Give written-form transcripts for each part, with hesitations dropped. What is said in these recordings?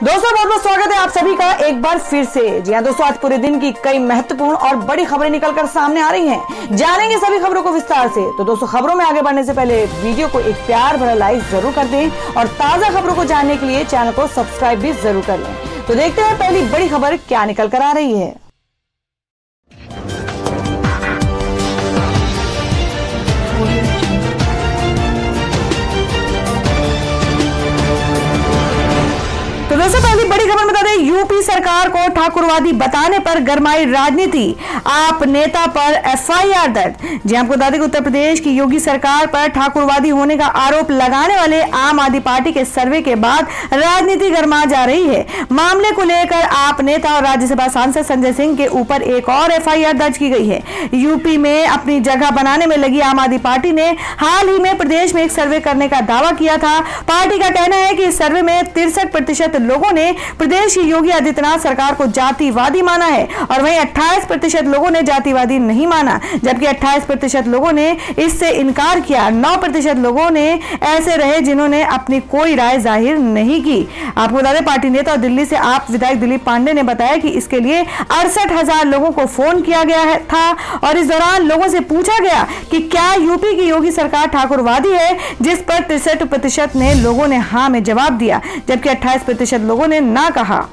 दोस्तों बहुत बहुत स्वागत है आप सभी का एक बार फिर से। जी हाँ दोस्तों, आज पूरे दिन की कई महत्वपूर्ण और बड़ी खबरें निकलकर सामने आ रही हैं। जानेंगे सभी खबरों को विस्तार से। तो दोस्तों खबरों में आगे बढ़ने से पहले वीडियो को एक प्यार भरा लाइक जरूर कर दें और ताजा खबरों को जानने के लिए चैनल को सब्सक्राइब भी जरूर कर लें। तो देखते हैं पहली बड़ी खबर क्या निकल कर आ रही है। तो दोस्तों पहली बड़ी खबर बता दें, यूपी सरकार को ठाकुरवादी बताने पर गरमाई राजनीति, आप नेता पर एफआईआर दर्ज। जी आपको बता दें कि उत्तर प्रदेश की योगी सरकार पर ठाकुरवादी होने का आरोप लगाने वाले आम आदमी पार्टी के सर्वे के बाद राजनीति गरमा जा रही है। मामले को लेकर आप नेता और राज्यसभा सांसद संजय सिंह के ऊपर एक और एफआईआर दर्ज की गई है। यूपी में अपनी जगह बनाने में लगी आम आदमी पार्टी ने हाल ही में प्रदेश में एक सर्वे करने का दावा किया था। पार्टी का कहना है कि इस सर्वे में 63% लोगों ने प्रदेश की योगी आदित्यनाथ सरकार को जातिवादी माना है और वहीं 28% लोगों ने जातिवादी नहीं माना, जबकि 28% लोगों ने इससे इनकार किया। 9% लोगों ने ऐसे रहे जिन्होंने अपनी कोई राय जाहिर नहीं की। आपको बता दें, पार्टी नेता और दिल्ली से आप विधायक दिलीप पांडे ने बताया कि इसके लिए 68,000 लोगों को फोन किया गया था और इस दौरान लोगों से पूछा गया कि क्या यूपी की योगी सरकार ठाकुरवादी है, जिस पर 63% ने लोगों ने हाँ में जवाब दिया, जबकि 28% लोगों ने ना कहा।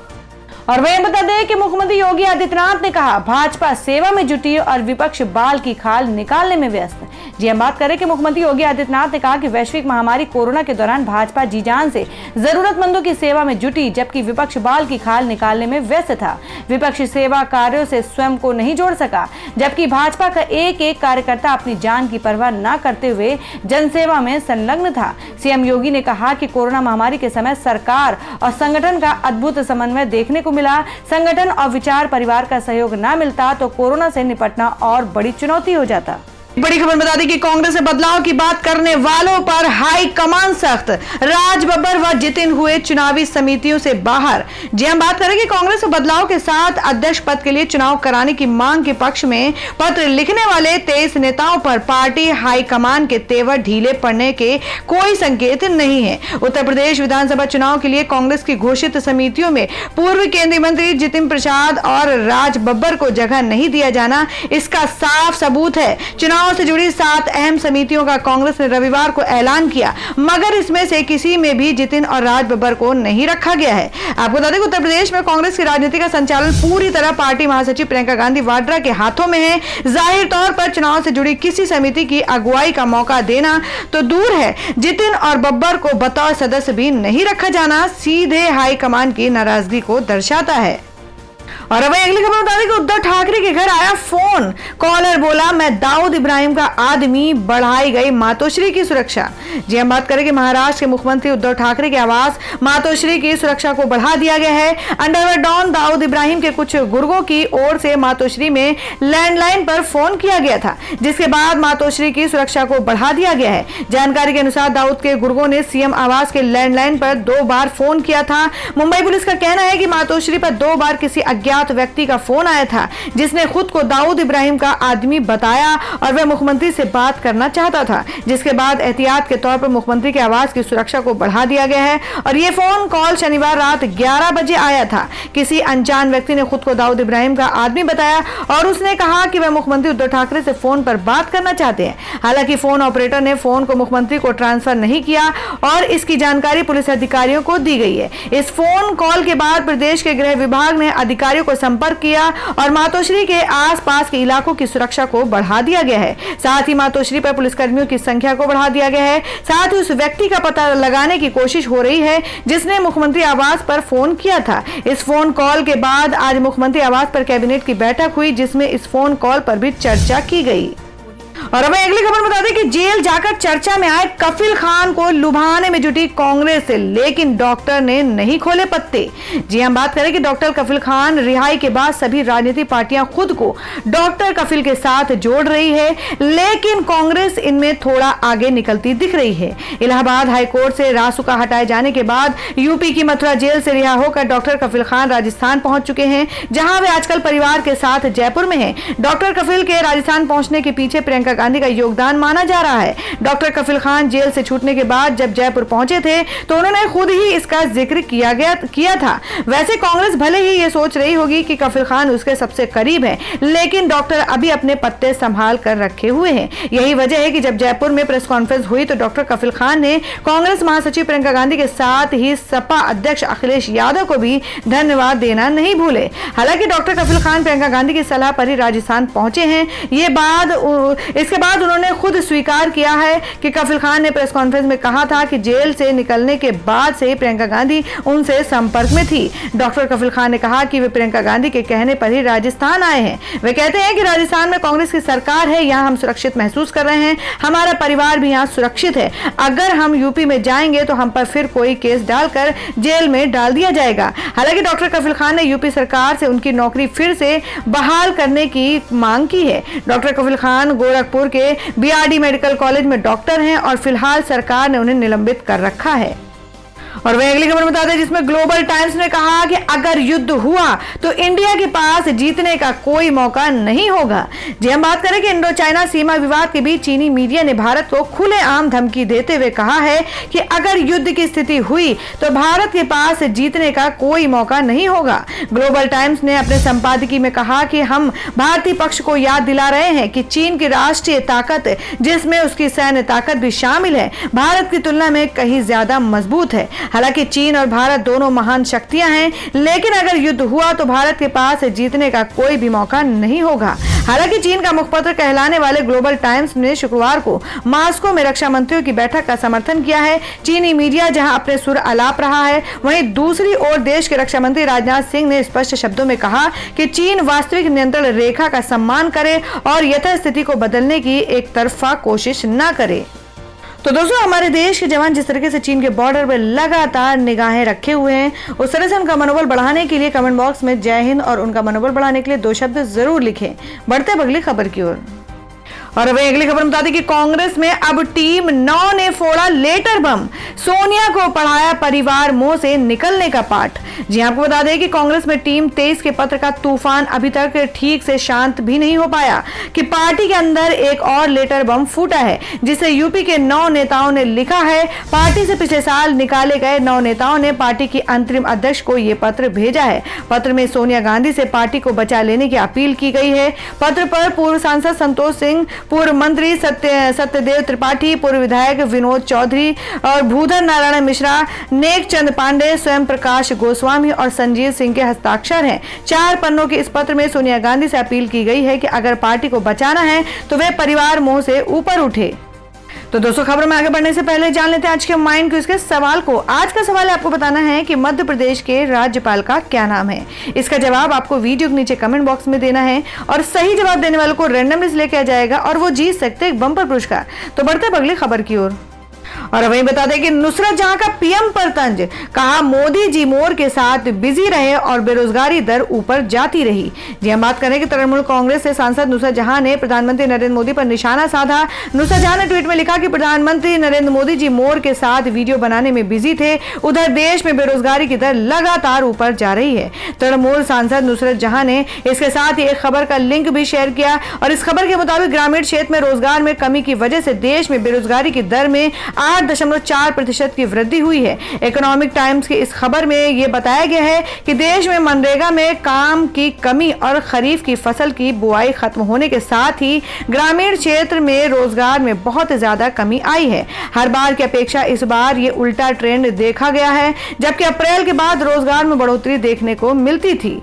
और वह बता दें कि मुख्यमंत्री योगी आदित्यनाथ ने कहा भाजपा सेवा में जुटी और विपक्ष बाल की खाल निकालने में व्यस्त। जी हम बात करें कि मुख्यमंत्री योगी आदित्यनाथ ने कहा कि वैश्विक महामारी कोरोना के दौरान भाजपा जी जान से जरूरतमंदों की सेवा में जुटी, जबकि विपक्ष बाल की खाल निकालने में व्यस्त था। विपक्ष सेवा कार्यों से स्वयं को नहीं जोड़ सका, जबकि भाजपा का एक एक कार्यकर्ता अपनी जान की परवाह न करते हुए जनसेवा में संलग्न था। सीएम योगी ने कहा कि कोरोना महामारी के समय सरकार और संगठन का अद्भुत समन्वय देखने को मिला। संगठन और विचार परिवार का सहयोग न मिलता तो कोरोना से निपटना और बड़ी चुनौती हो जाता। बड़ी खबर बता दी कि कांग्रेस से बदलाव की बात करने वालों पर हाई कमान सख्त, राज बब्बर व जितिन हुए चुनावी समितियों से बाहर। जी हम बात करें कि कांग्रेस से बदलाव के साथ अध्यक्ष पद के लिए चुनाव कराने की मांग के पक्ष में पत्र लिखने वाले 23 नेताओं पर पार्टी हाईकमान के तेवर ढीले पड़ने के कोई संकेत नहीं है। उत्तर प्रदेश विधानसभा चुनाव के लिए कांग्रेस की घोषित समितियों में पूर्व केंद्रीय मंत्री जितिन प्रसाद और राज बब्बर को जगह नहीं दिया जाना इसका साफ सबूत है। चुनाव से जुड़ी 7 अहम समितियों का कांग्रेस ने रविवार को ऐलान किया, मगर इसमें से किसी में भी जितिन और राज बब्बर को नहीं रखा गया है। आपको बता दें कि उत्तर प्रदेश में कांग्रेस की राजनीति का संचालन पूरी तरह पार्टी महासचिव प्रियंका गांधी वाड्रा के हाथों में है। जाहिर तौर पर चुनाव से जुड़ी किसी समिति की अगुवाई का मौका देना तो दूर है, जितिन और बब्बर को बतौर सदस्य भी नहीं रखा जाना सीधे हाईकमान की नाराजगी को दर्शाता है। और अब अगली खबर बता दें कि उद्धव ठाकरे के घर आया फोन, कॉलर बोला मैं दाऊद इब्राहिम का आदमी, बढ़ाई गई मातोश्री की सुरक्षा। जी हम बात करें कि महाराष्ट्र के मुख्यमंत्री उद्धव ठाकरे के आवास मातोश्री की सुरक्षा को बढ़ा दिया गया है। अंडरवर्ल्ड डॉन दाऊद इब्राहिम के कुछ गुर्गों की ओर से मातोश्री में लैंडलाइन पर फोन किया गया था, जिसके बाद मातोश्री की सुरक्षा को बढ़ा दिया गया है। जानकारी के अनुसार दाऊद के गुर्गों ने सीएम आवास के लैंडलाइन पर 2 बार फोन किया था। मुंबई पुलिस का कहना है कि मातोश्री पर 2 बार किसी अज्ञात व्यक्ति का फोन आया था, जिसने खुद को दाऊद इब्राहिम का आदमी बताया और वह मुख्यमंत्री से बात करना चाहता था, जिसके बाद एहतियात के तौर पर मुख्यमंत्री के आवास की सुरक्षा को बढ़ा दिया गया है। और यह फोन कॉल शनिवार रात 11 बजे आया था। किसी अनजान व्यक्ति ने खुद को दाऊद इब्राहिम का आदमी बताया और उसने कहा कि वह मुख्यमंत्री उद्धव ठाकरे से फोन पर बात करना चाहते हैं। हालांकि फोन ऑपरेटर ने फोन को मुख्यमंत्री को ट्रांसफर नहीं किया और इसकी जानकारी पुलिस अधिकारियों को दी गई है। इस फोन कॉल के बाद प्रदेश के गृह विभाग ने अधिकारियों को संपर्क किया और मातोश्री के आसपास के इलाकों की सुरक्षा को बढ़ा दिया गया है। साथ ही मातोश्री पर पुलिसकर्मियों की संख्या को बढ़ा दिया गया है। साथ ही उस व्यक्ति का पता लगाने की कोशिश हो रही है जिसने मुख्यमंत्री आवास पर फोन किया था। इस फोन कॉल के बाद आज मुख्यमंत्री आवास पर कैबिनेट की बैठक हुई, जिसमें इस फोन कॉल पर भी चर्चा की गई। और अब अगली खबर बता दें कि जेल जाकर चर्चा में आए कफिल खान को लुभाने में जुटी कांग्रेस, लेकिन डॉक्टर ने नहीं खोले पत्ते। जी हम बात करें कि डॉक्टर कफिल खान रिहाई के बाद सभी राजनीतिक पार्टियां खुद को डॉक्टर कफिल के साथ जोड़ रही है, लेकिन कांग्रेस इनमें थोड़ा आगे निकलती दिख रही है। इलाहाबाद हाईकोर्ट से रासुका हटाए जाने के बाद यूपी की मथुरा जेल से रिहा होकर डॉक्टर कफिल खान राजस्थान पहुंच चुके हैं, जहां वे आजकल परिवार के साथ जयपुर में हैं। डॉक्टर कफिल के राजस्थान पहुंचने के पीछे प्रियंका गांधी का योगदान माना जा रहा है। डॉक्टर कफील खान जेल से छूटने के बाद जब जयपुर पहुंचे थे तो उन्होंने खुद ही इसका जिक्र किया था। वैसे कांग्रेस भले ही ये सोच रही होगी कि कफील खान उसके सबसे करीब है, लेकिन डॉक्टर अभी अपने पत्ते संभाल कर रखे हुए हैं। यही वजह है कि जब जयपुर में प्रेस कॉन्फ्रेंस हुई तो डॉक्टर कफील खान ने कांग्रेस महासचिव प्रियंका गांधी के साथ ही सपा अध्यक्ष अखिलेश यादव को भी धन्यवाद देना नहीं भूले। हालांकि डॉक्टर कफील खान प्रियंका गांधी की सलाह पर ही राजस्थान पहुंचे हैं। इसके बाद उन्होंने खुद स्वीकार किया है कि कफील खान ने प्रेस कॉन्फ्रेंस में कहा था कि जेल से निकलने के बाद से प्रियंका गांधी उनसे संपर्क में थी। डॉक्टर कफील खान ने कहा कि वे प्रियंका गांधी के कहने पर ही राजस्थान आए हैं। वे कहते हैं कि राजस्थान में कांग्रेस की सरकार है, यहाँ हम सुरक्षित महसूस कर रहे हैं, हमारा परिवार भी यहाँ सुरक्षित है। अगर हम यूपी में जाएंगे तो हम पर फिर कोई केस डालकर जेल में डाल दिया जाएगा। हालांकि डॉक्टर कफील खान ने यूपी सरकार से उनकी नौकरी फिर से बहाल करने की मांग की है। डॉक्टर कफील खान गोरखपुर के बीआरडी मेडिकल कॉलेज में डॉक्टर हैं और फिलहाल सरकार ने उन्हें निलंबित कर रखा है। और वह अगली खबर बता दें जिसमें ग्लोबल टाइम्स ने कहा कि अगर युद्ध हुआ तो इंडिया के पास जीतने का कोई मौका नहीं होगा। जी हम बात करें कि इंडो चाइना सीमा विवाद के बीच चीनी मीडिया ने भारत को खुलेआम धमकी देते हुए कहा है कि अगर युद्ध की स्थिति हुई तो भारत के पास जीतने का कोई मौका नहीं होगा। ग्लोबल टाइम्स ने अपने संपादकीय में कहा कि हम भारतीय पक्ष को याद दिला रहे हैं कि चीन की राष्ट्रीय ताकत, जिसमें उसकी सैन्य ताकत भी शामिल है, भारत की तुलना में कहीं ज्यादा मजबूत है। हालांकि चीन और भारत दोनों महान शक्तियां हैं, लेकिन अगर युद्ध हुआ तो भारत के पास जीतने का कोई भी मौका नहीं होगा। हालांकि चीन का मुखपत्र कहलाने वाले ग्लोबल टाइम्स ने शुक्रवार को मॉस्को में रक्षा मंत्रियों की बैठक का समर्थन किया है। चीनी मीडिया जहां अपने सुर अलाप रहा है, वहीं दूसरी ओर देश के रक्षा मंत्री राजनाथ सिंह ने स्पष्ट शब्दों में कहा कि चीन वास्तविक नियंत्रण रेखा का सम्मान करे और यथास्थिति को बदलने की एक तरफा कोशिश न करे। तो दोस्तों, हमारे देश के जवान जिस तरीके से चीन के बॉर्डर पर लगातार निगाहें रखे हुए हैं, उस तरह से उनका मनोबल बढ़ाने के लिए कमेंट बॉक्स में जय हिंद और उनका मनोबल बढ़ाने के लिए 2 शब्द जरूर लिखें। बढ़ते हैं अगली खबर की ओर। और वही अगली खबर बता दें कि कांग्रेस में अब टीम 9 ने फोड़ा लेटर बम, सोनिया को पढ़ाया परिवार मोह से निकलने का पाठ। जी आपको बता दें कि कांग्रेस में टीम 23 के पत्र का तूफान अभी तक ठीक से शांत भी नहीं हो पाया कि पार्टी के अंदर एक और लेटर बम फूटा है, जिसे यूपी के 9 नेताओं ने लिखा है। पार्टी से पिछले साल निकाले गए 9 नेताओं ने पार्टी की अंतरिम अध्यक्ष को यह पत्र भेजा है। पत्र में सोनिया गांधी से पार्टी को बचा लेने की अपील की गई है। पत्र पर पूर्व सांसद संतोष सिंह, पूर्व मंत्री सत्यदेव त्रिपाठी, पूर्व विधायक विनोद चौधरी और भूधर नारायण मिश्रा, नेक चंद पांडे, स्वयं प्रकाश गोस्वामी और संजीव सिंह के हस्ताक्षर हैं। 4 पन्नों के इस पत्र में सोनिया गांधी से अपील की गई है कि अगर पार्टी को बचाना है तो वे परिवार मोह से ऊपर उठे। तो दोस्तों, खबर में आगे बढ़ने से पहले जान लेते हैं आज के माइंड क्विज के सवाल को। आज का सवाल आपको बताना है कि मध्य प्रदेश के राज्यपाल का क्या नाम है। इसका जवाब आपको वीडियो के नीचे कमेंट बॉक्स में देना है और सही जवाब देने वालों को रैंडमली लेके आ जाएगा और वो जीत सकते हैं एक बम्पर पुरस्कार। तो बढ़ते हैं अगली खबर की ओर। और वहीं बता दें कि नुसरत जहां का पीएम पर तंज, कहा मोदी जी मोर के साथ बिजी रहे और बेरोजगारी दर ऊपर जाती रही। जी हम बात करें कि तृणमूल कांग्रेस से सांसद नुसरत जहां ने प्रधानमंत्री नरेंद्र मोदी पर निशाना साधा। नुसरत जहां ने ट्वीट में लिखा कि प्रधानमंत्री नरेंद्र मोदी जी मोर के साथ वीडियो बनाने में बिजी थे, उधर देश में बेरोजगारी की दर लगातार ऊपर जा रही है। तृणमूल सांसद नुसरत जहां ने इसके साथ ही एक खबर का लिंक भी शेयर किया और इस खबर के मुताबिक ग्रामीण क्षेत्र में रोजगार में कमी की वजह से देश में बेरोजगारी की दर में 8.4% की वृद्धि हुई है। इकोनॉमिक टाइम्स की इस खबर में यह बताया गया है कि देश में मनरेगा में काम की कमी और खरीफ की फसल की बुआई खत्म होने के साथ ही ग्रामीण क्षेत्र में रोजगार में बहुत ज्यादा कमी आई है। हर बार की अपेक्षा इस बार ये उल्टा ट्रेंड देखा गया है, जबकि अप्रैल के बाद रोजगार में बढ़ोतरी देखने को मिलती थी।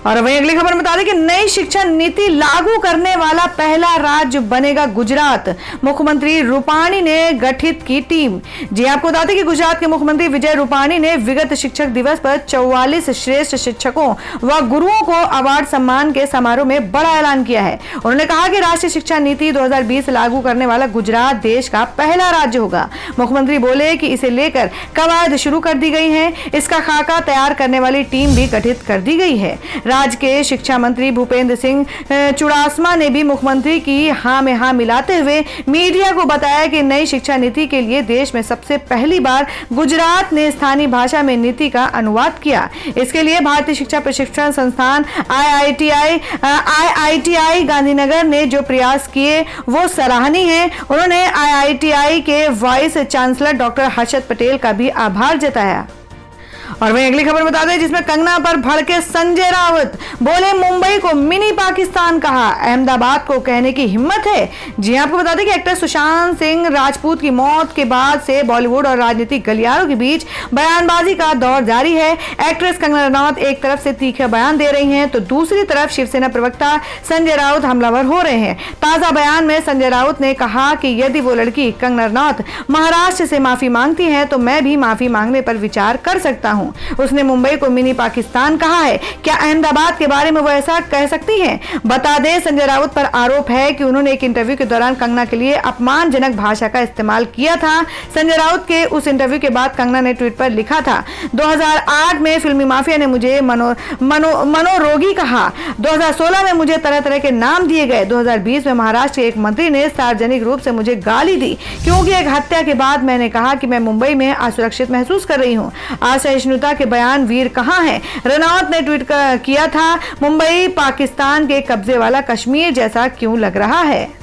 और वहीं अगली खबर बता दें कि नई शिक्षा नीति लागू करने वाला पहला राज्य बनेगा गुजरात। मुख्यमंत्री रूपाणी ने गठित की टीम। जी आपको बता दें कि गुजरात के मुख्यमंत्री विजय रूपाणी ने विगत शिक्षक दिवस पर 44 श्रेष्ठ शिक्षकों व गुरुओं को अवार्ड सम्मान के समारोह में बड़ा ऐलान किया है। उन्होंने कहा कि राष्ट्रीय शिक्षा नीति 2020 लागू करने वाला गुजरात देश का पहला राज्य होगा। मुख्यमंत्री बोले कि इसे लेकर कवायद शुरू कर दी गई है। इसका खाका तैयार करने वाली टीम भी गठित कर दी गई है। राज्य के शिक्षा मंत्री भूपेंद्र सिंह चुड़ासमा ने भी मुख्यमंत्री की हाँ में हाँ मिलाते हुए मीडिया को बताया कि नई शिक्षा नीति के लिए देश में सबसे पहली बार गुजरात ने स्थानीय भाषा में नीति का अनुवाद किया। इसके लिए भारतीय शिक्षा प्रशिक्षण संस्थान IITI गांधीनगर ने जो प्रयास किए वो सराहनीय है। उन्होंने IITI के vice chancellor doctor Harshad Patel का भी आभार जताया। और वहीं अगली खबर बता दें जिसमें कंगना पर भड़के संजय राउत, बोले मुंबई को मिनी पाकिस्तान कहा, अहमदाबाद को कहने की हिम्मत है। जी आपको बता दें कि एक्टर सुशांत सिंह राजपूत की मौत के बाद से बॉलीवुड और राजनीतिक गलियारों के बीच बयानबाजी का दौर जारी है। एक्ट्रेस कंगना रनौत एक तरफ से तीखे बयान दे रही हैं तो दूसरी तरफ शिवसेना प्रवक्ता संजय राउत हमलावर हो रहे हैं। ताजा बयान में संजय राउत ने कहा कि यदि वो लड़की कंगना रनौत महाराष्ट्र से माफी मांगती है तो मैं भी माफी मांगने पर विचार कर सकता हूं। उसने मुंबई को मिनी पाकिस्तान कहा है, क्या अहमदाबाद के बारे में वो ऐसा कह सकती हैं? बता दें संजय राउत पर आरोप है कि उन्होंने एक इंटरव्यू के दौरान कंगना के लिए अपमानजनक भाषा का इस्तेमाल किया था। संजय राउत के उस इंटरव्यू के बाद कंगना ने ट्वीट पर लिखा था, 2008 में फिल्मी माफिया ने मुझे मनोरोगी कहा, 2016 में मुझे तरह तरह के नाम दिए गए, 2020 में महाराष्ट्र के एक मंत्री ने सार्वजनिक रूप से मुझे गाली दी क्योंकि एक हत्या के बाद मैंने कहा कि मैं मुंबई में असुरक्षित महसूस कर रही हूँ। असहिष्णुता के बयान वीर कहाँ हैं? रनौत ने ट्वीट किया था, मुंबई पाकिस्तान के कब्जे वाला कश्मीर जैसा क्यों लग रहा है।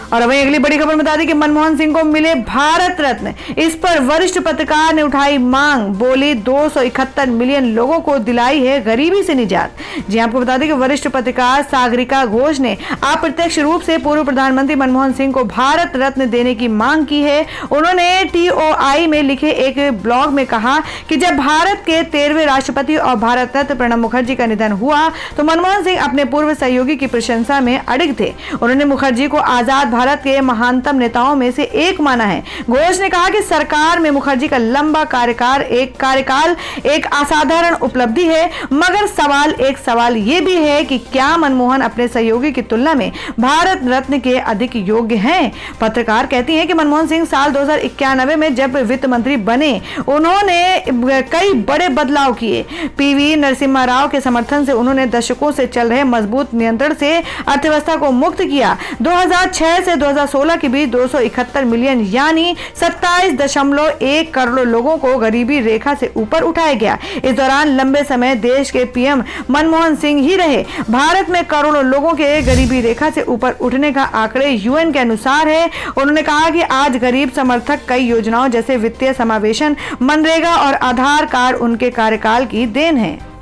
और वहीं अगली बड़ी खबर बता दें कि मनमोहन सिंह को मिले भारत रत्न, इस पर वरिष्ठ पत्रकार ने उठाई मांग, बोली 271 मिलियन लोगों को दिलाई है गरीबी से निजात। जी आपको बता दें कि वरिष्ठ पत्रकार सागरिका घोष ने अप्रत्यक्ष रूप से पूर्व प्रधानमंत्री मनमोहन सिंह को भारत रत्न देने की मांग की है। उन्होंने TOI में लिखे एक ब्लॉग में कहा कि जब भारत के 13वें राष्ट्रपति और भारत रत्न प्रणब मुखर्जी का निधन हुआ तो मनमोहन सिंह अपने पूर्व सहयोगी की प्रशंसा में अडिग थे। उन्होंने मुखर्जी को आजाद भारत के महानतम नेताओं में से एक माना है। घोष ने कहा कि सरकार में मुखर्जी का लंबा कार्यकाल एक असाधारण उपलब्धि है, मगर सवाल ये भी है कि क्या मनमोहन अपने सहयोगी की तुलना में भारत रत्न के अधिक योग्य हैं? पत्रकार कहती हैं कि मनमोहन सिंह साल 2091 में जब वित्त मंत्री बने उन्होंने कई बड़े बदलाव किए। PV नरसिम्हा राव के समर्थन से उन्होंने दशकों से चल रहे मजबूत नियंत्रण से अर्थव्यवस्था को मुक्त किया। 2006 से 2016 के बीच 271 मिलियन यानी 27.1 करोड़ लोगों को गरीबी रेखा से ऊपर उठाया गया। इस दौरान लंबे समय देश के PM मनमोहन सिंह ही रहे। भारत में करोड़ों लोगों के गरीबी रेखा से ऊपर उठने का आंकड़े UN के अनुसार है। उन्होंने कहा कि आज गरीब समर्थक कई योजनाओं जैसे वित्तीय समावेशन, मनरेगा और आधार कार्ड उनके कार्यकाल की देन है।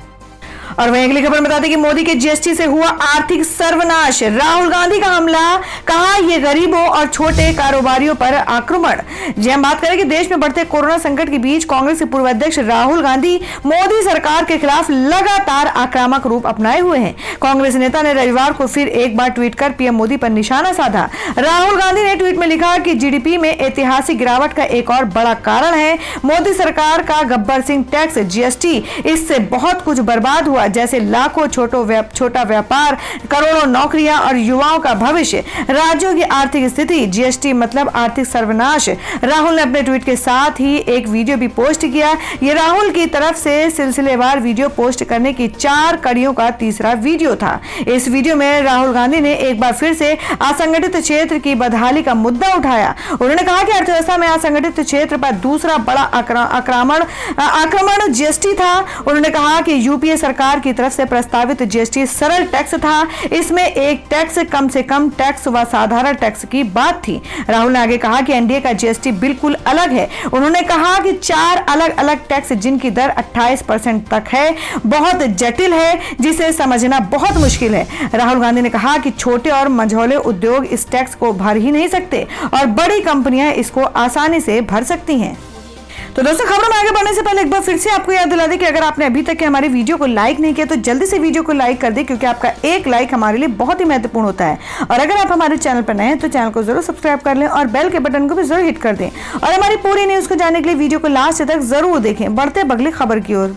और वहीं अगली खबर बता दें कि मोदी के GST से हुआ आर्थिक सर्वनाश, राहुल गांधी का हमला, कहा ये गरीबों और छोटे कारोबारियों पर आक्रमण। जी हम बात करें कि देश में बढ़ते कोरोना संकट के बीच कांग्रेस के पूर्व अध्यक्ष राहुल गांधी मोदी सरकार के खिलाफ लगातार आक्रामक रूप अपनाए हुए हैं। कांग्रेस नेता ने रविवार को फिर एक बार ट्वीट कर PM मोदी पर निशाना साधा। राहुल गांधी ने ट्वीट में लिखा कि GDP में ऐतिहासिक गिरावट का एक और बड़ा कारण है मोदी सरकार का गब्बर सिंह टैक्स GST। इससे बहुत कुछ बर्बाद हुआ, जैसे लाखों छोटा व्यापार, करोड़ों नौकरियां और युवाओं का भविष्य, राज्यों की आर्थिक स्थिति। GST मतलब आर्थिक सर्वनाश। राहुल ने अपने ट्वीट के साथ ही एक वीडियो भी पोस्ट किया। ये राहुल की तरफ से सिलसिलेवार वीडियो पोस्ट करने की 4 कड़ियों का तीसरा वीडियो था। इस वीडियो में राहुल गांधी ने एक बार फिर से असंगठित क्षेत्र की बदहाली का मुद्दा उठाया। उन्होंने कहा कि अर्थव्यवस्था में असंगठित क्षेत्र पर दूसरा बड़ा आक्रमण GST था। उन्होंने कहा कि UPA सरकार की तरफ से प्रस्तावित GST सरल टैक्स था, इसमें एक टैक्स, कम से कम टैक्स व साधारण टैक्स की बात थी। राहुल ने आगे कहा कि NDA का GST बिल्कुल अलग है। उन्होंने कहा कि 4 अलग अलग टैक्स जिनकी दर 28% तक है, बहुत जटिल है, जिसे समझना बहुत मुश्किल है। राहुल गांधी ने कहा कि छोटे और मझौले उद्योग इस टैक्स को भर ही नहीं सकते और बड़ी कंपनियां इसको आसानी से भर सकती हैं। तो दोस्तों, खबरों में आगे बढ़ने से पहले एक बार फिर से आपको याद दिला दें कि अगर आपने अभी तक हमारी वीडियो को लाइक नहीं किया तो जल्दी से वीडियो को लाइक कर दें, क्योंकि आपका एक लाइक हमारे लिए बहुत ही महत्वपूर्ण होता है। और अगर आप हमारे चैनल पर नए हैं तो चैनल को जरूर सब्सक्राइब कर लें और बेल के बटन को भी जरूर हिट कर दें। और हमारी पूरी न्यूज को जानने के लिए वीडियो को लास्ट तक जरूर देखें। बढ़ते अगली खबर की ओर।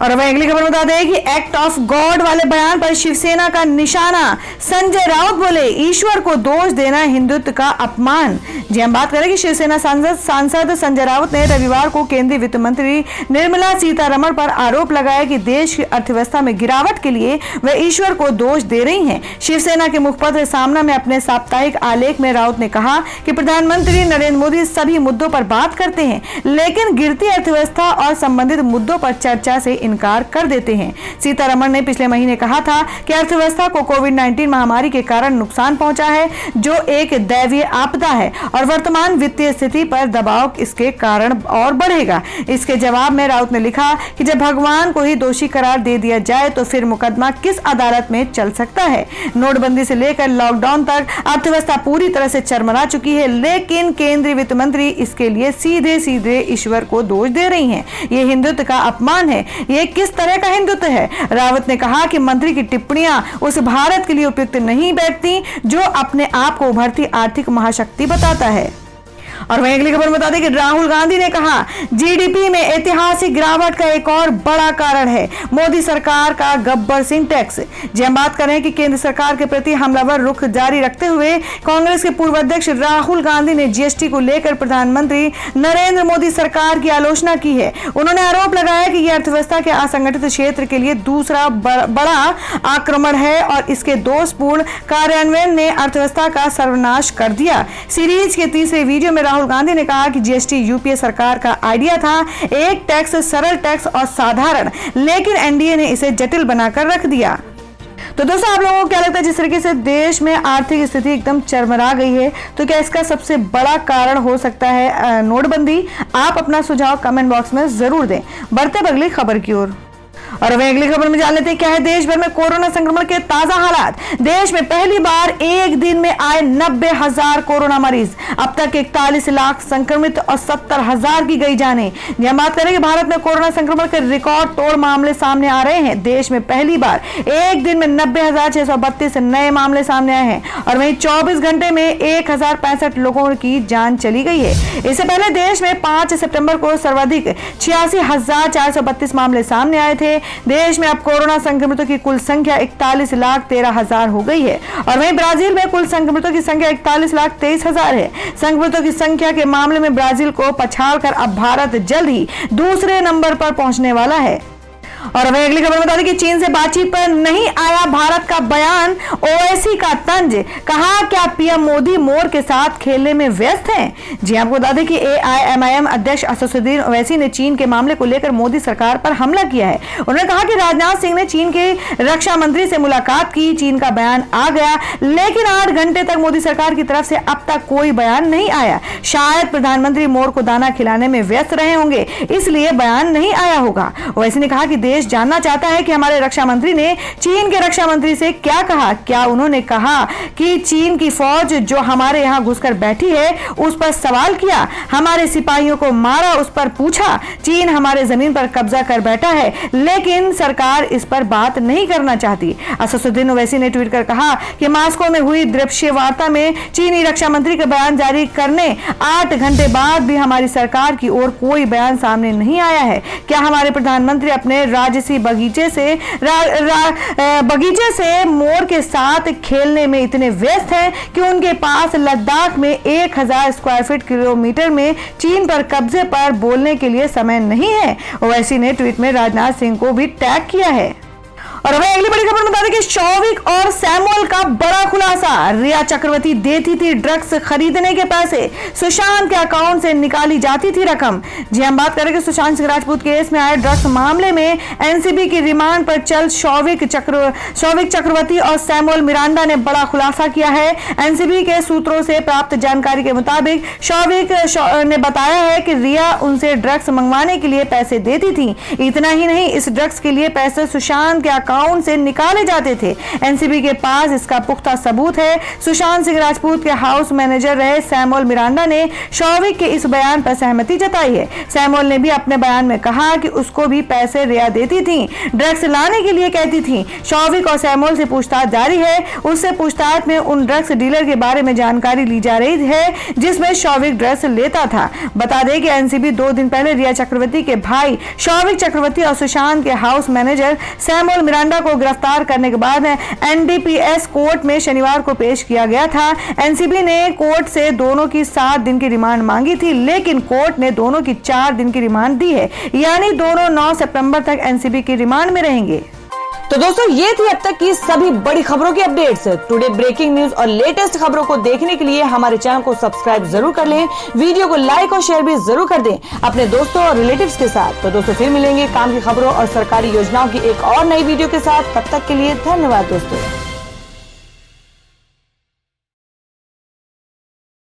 और वह अगली खबर बता दें कि एक्ट ऑफ गॉड वाले बयान पर शिवसेना का निशाना। संजय राउत बोले, ईश्वर को दोष देना हिंदुत्व का अपमान। जी हम बात करें कि शिवसेना सांसद संजय राउत ने रविवार को केंद्रीय वित्त मंत्री निर्मला सीतारमण पर आरोप लगाया कि देश की अर्थव्यवस्था में गिरावट के लिए वे ईश्वर को दोष दे रही हैं। शिवसेना के मुखपत्र सामना में अपने साप्ताहिक आलेख में राउत ने कहा कि प्रधानमंत्री नरेंद्र मोदी सभी मुद्दों पर बात करते हैं, लेकिन गिरती अर्थव्यवस्था और संबंधित मुद्दों पर चर्चा से इनकार कर देते हैं। सीतारमण ने पिछले महीने कहा था कि अर्थव्यवस्था को कोविड-19 महामारी के कारण नुकसान पहुंचा है, जो एक दैवीय आपदा है और वर्तमान वित्तीय स्थिति पर दबाव इसके कारण और बढ़ेगा। इसके जवाब में राउत ने लिखा कि जब भगवान को ही दोषी करार दे दिया जाए तो फिर मुकदमा किस अदालत में चल सकता है। नोटबंदी से लेकर लॉकडाउन तक अर्थव्यवस्था पूरी तरह से चरमरा चुकी है, लेकिन केंद्रीय वित्त मंत्री इसके लिए सीधे सीधे ईश्वर को दोष दे रही हैं। ये हिंदुत्व का अपमान है। ये किस तरह का हिंदुत्व है? रावत ने कहा कि मंत्री की टिप्पणियां उस भारत के लिए उपयुक्त नहीं बैठती जो अपने आप को उभरती आर्थिक महाशक्ति बताता है। और वहीं अगली खबर बता दें कि राहुल गांधी ने कहा जीडीपी में ऐतिहासिक गिरावट का एक और बड़ा कारण है मोदी सरकार का गब्बर सिंह टैक्स। जी हम बात करें कि केंद्र सरकार के प्रति हमलावर रुख जारी रखते हुए कांग्रेस के पूर्व अध्यक्ष राहुल गांधी ने जीएसटी को लेकर प्रधानमंत्री नरेंद्र मोदी सरकार की आलोचना की है। उन्होंने आरोप लगाया कि यह अर्थव्यवस्था के असंगठित क्षेत्र के लिए दूसरा बड़ा आक्रमण है और इसके दोषपूर्ण कार्यान्वयन ने अर्थव्यवस्था का सर्वनाश कर दिया। सीरीज के तीसरे वीडियो में राहुल गांधी ने कहा कि जीएसटी यूपीए सरकार का आइडिया था, एक टैक्स, सरल टैक्स और साधारण, लेकिन एनडीए ने इसे जटिल बनाकर रख दिया। तो दोस्तों, आप लोगों को क्या लगता है जिस तरीके से देश में आर्थिक स्थिति एकदम चरमरा गई है, तो क्या इसका सबसे बड़ा कारण हो सकता है नोटबंदी? आप अपना सुझाव कमेंट बॉक्स में जरूर दें। बढ़ते अगली खबर की ओर। और वह अगली खबर में जान लेते हैं क्या है देश भर में कोरोना संक्रमण के ताजा हालात। देश में पहली बार एक दिन में आए 90,000 कोरोना मरीज। अब तक 41 लाख संक्रमित और 70,000 की गई जानें। यह बात करें कि भारत में कोरोना संक्रमण के रिकॉर्ड तोड़ मामले सामने आ रहे हैं। देश में पहली बार एक दिन में 90,632 नए मामले सामने आए हैं और वहीं 24 घंटे में 1,065 लोगों की जान चली गई है। इससे पहले देश में 5 सितंबर को सर्वाधिक 86,432 मामले सामने आए थे। देश में अब कोरोना संक्रमितों की कुल संख्या 41,13,000 हो गई है और वहीं ब्राजील में कुल संक्रमितों की संख्या 41,23,000 है। संक्रमितों की संख्या के मामले में ब्राजील को पछाड़कर अब भारत जल्द ही दूसरे नंबर पर पहुंचने वाला है। और वहीं अगली खबर बता दें कि चीन से बातचीत पर नहीं आया भारत का बयान, ओवैसी का तंज। कहा क्या पीएम मोदी मोर के साथ खेलने में व्यस्त हैं? जी आपको बता दें कि एआईएमआईएम अध्यक्ष असदुद्दीन ओवैसी ने चीन के मामले को लेकर मोदी सरकार पर हमला किया है। उन्होंने कहा कि राजनाथ सिंह ने चीन के रक्षा मंत्री से मुलाकात की, चीन का बयान आ गया, लेकिन 8 घंटे तक मोदी सरकार की तरफ से अब तक कोई बयान नहीं आया। शायद प्रधानमंत्री मोर को दाना खिलाने में व्यस्त रहे होंगे, इसलिए बयान नहीं आया होगा। ओवैसी ने कहा कि देश जानना चाहता है कि हमारे रक्षा मंत्री ने चीन के रक्षा मंत्री से क्या कहा। क्या उन्होंने कहा कि चीन की फौज जो हमारे यहां घुसकर बैठी है उस पर सवाल किया, हमारे सिपाहियों को मारा, उस पर पूछा? चीन हमारे जमीन पर कब्जा कर बैठा है, लेकिन सरकार इस पर बात नहीं करना चाहती। असदुद्दीन ओवैसी ने ट्वीट कर कहा कि मॉस्को में हुई द्विपक्षीय वार्ता में चीनी रक्षा मंत्री का बयान जारी करने 8 घंटे बाद भी हमारी सरकार की ओर कोई बयान सामने नहीं आया है। क्या हमारे प्रधानमंत्री अपने राजसी बगीचे से मोर के साथ खेलने में इतने व्यस्त हैं कि उनके पास लद्दाख में 1000 स्क्वायर फीट किलोमीटर में चीन पर कब्जे पर बोलने के लिए समय नहीं है? ओवैसी ने ट्वीट में राजनाथ सिंह को भी टैग किया है। और वही अगली बड़ी खबर बता दें कि शौविक और सैमुअल का बड़ा खुलासा। रिया चक्रवर्ती देती थी ड्रग्स खरीदने के पैसे, सुशांत के अकाउंट से निकाली जाती थी रकम। जी हम बात करें कि सुशांत सिंह राजपूत केस में आए ड्रग्स मामले में एनसीबी की रिमांड पर चल शौविक चक्रवर्ती और सैमुअल मिरांडा ने बड़ा खुलासा किया है। एनसीबी के सूत्रों से प्राप्त जानकारी के मुताबिक शौविक ने बताया है कि रिया उनसे ड्रग्स मंगवाने के लिए पैसे देती थी। इतना ही नहीं, इस ड्रग्स के लिए पैसे सुशांत के अकाउंट से निकाले जाते थे। एनसीबी के पास इसका पुख्ता सबूत है। सुशांत सिंह राजपूत के हाउस मैनेजर रहे सैमुअल मिरांडा ने शौविक के इस बयान पर सहमति जताई है। सैमुअल ने भी अपने बयान में कहा कि उसको भी पैसे रिया देती थी, ड्रग्स लाने के लिए कहती थी। शौविक और सैमुअल से पूछताछ जारी है। उससे पूछताछ में उन ड्रग्स डीलर के बारे में जानकारी ली जा रही है जिसमें शौविक ड्रग्स लेता था। बता दें कि एनसीबी 2 दिन पहले रिया चक्रवर्ती के भाई शौविक चक्रवर्ती और सुशांत के हाउस मैनेजर सैमुअल मिरांडा को गिरफ्तार करने के बाद एनडीपीएस कोर्ट में शनिवार को पेश किया गया था। एनसीबी ने कोर्ट से दोनों की 7 दिन की रिमांड मांगी थी, लेकिन कोर्ट ने दोनों की 4 दिन की रिमांड दी है, यानी दोनों 9 सितंबर तक एनसीबी की रिमांड में रहेंगे। तो दोस्तों ये थी अब तक की सभी बड़ी खबरों की अपडेट्स। टुडे ब्रेकिंग न्यूज और लेटेस्ट खबरों को देखने के लिए हमारे चैनल को सब्सक्राइब जरूर कर लें, वीडियो को लाइक और शेयर भी जरूर कर दें अपने दोस्तों और रिलेटिव्स के साथ। तो दोस्तों फिर मिलेंगे काम की खबरों और सरकारी योजनाओं की एक और नई वीडियो के साथ। तब तक के लिए धन्यवाद दोस्तों।